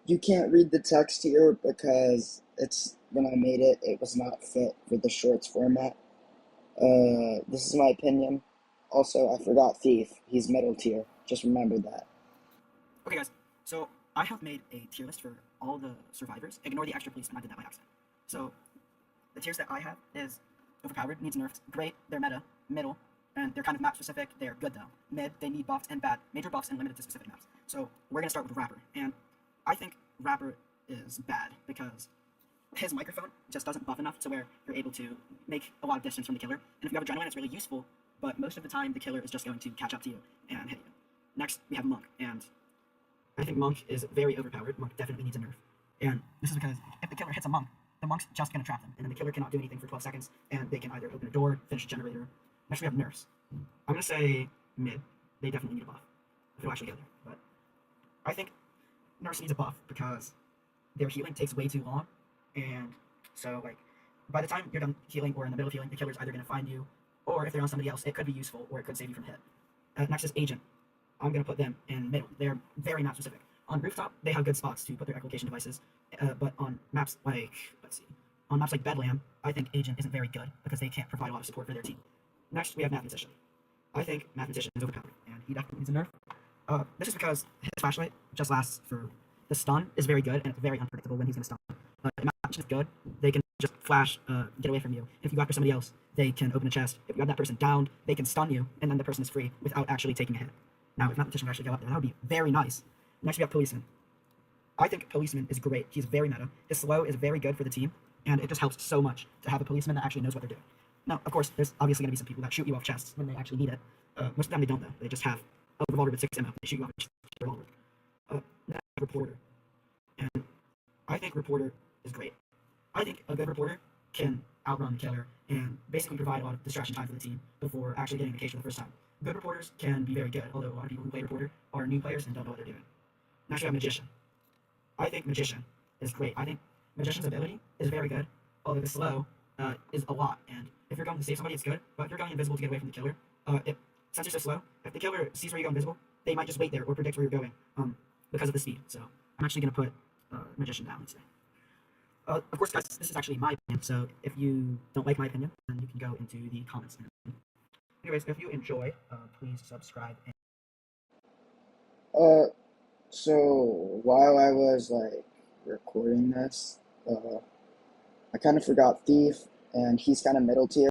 You can't read the text here because when I made it, it was not fit for the shorts format. This is my opinion. Also, I forgot Thief. He's middle tier. Just remember that. Okay, guys, so I have made a tier list for all the survivors. Ignore the extra policeman, I did that by accident. So, the tiers that I have is overpowered, needs nerfs, great, they're meta, middle, and they're kind of map specific, they're good though. Mid, they need buffs, and bad, major buffs and limited to specific maps. So, we're gonna start with Rapper, and I think Rapper is bad because his microphone just doesn't buff enough to where you're able to make a lot of distance from the killer. And if you have Adrenaline, it's really useful, but most of the time the killer is just going to catch up to you and hit you. Next, we have Monk, and I think Monk is very overpowered. Monk definitely needs a nerf. And this is because if the killer hits a Monk, the Monk's just going to trap them, and then the killer cannot do anything for 12 seconds, and they can either open a door, finish a generator. Next, we have Nurse. I'm going to say mid. They definitely need a buff. If it'll actually get there. But I think Nurse needs a buff because their healing takes way too long, and so, like, by the time you're done healing or in the middle of healing, the killer's either going to find you, or if they're on somebody else, it could be useful, or it could save you from hit. Next is Agent. I'm going to put them in middle. They're very map specific. On Rooftop, they have good spots to put their echolocation devices, but on maps like, on maps like Bedlam, I think Agent isn't very good because they can't provide a lot of support for their team. Next, we have Mathematician. I think Mathematician is overpowered, and he definitely needs a nerf. This is because his flashlight just lasts for, the stun is very good, and it's very unpredictable when he's going to stun. Mathematician is good. They can just flash, get away from you. If you go after somebody else, they can open a chest. If you have that person downed, they can stun you, and then the person is free without actually taking a hit. Now, if Mathematician would actually go up there, that would be very nice. Next, we have Policeman. I think Policeman is great. He's very meta. His slow is very good for the team, and it just helps so much to have a policeman that actually knows what they're doing. Now, of course, there's obviously going to be some people that shoot you off chests when they actually need it. Most of the time they don't, though. They just have a revolver with 6 ammo. They shoot you off with a revolver. Next, Reporter. And I think Reporter is great. I think a good Reporter can outrun the killer and basically provide a lot of distraction time for the team before actually getting the case for the first time. Good reporters can be very good, although a lot of people who play Reporter are new players and don't know what they're doing. Next, we have Magician. I think Magician is great. I think Magician's ability is very good, although the slow is a lot. And if you're going to save somebody, it's good. But if you're going invisible to get away from the killer, since you're so slow, if the killer sees where you go invisible, they might just wait there or predict where you're going because of the speed. So I'm actually going to put Magician down instead. Of course, guys, this is actually my opinion. So if you don't like my opinion, then you can go into the comments. Anyways, if you enjoy, please subscribe. Uh, so while I was recording this, I kind of forgot Thief, and he's kind of middle tier.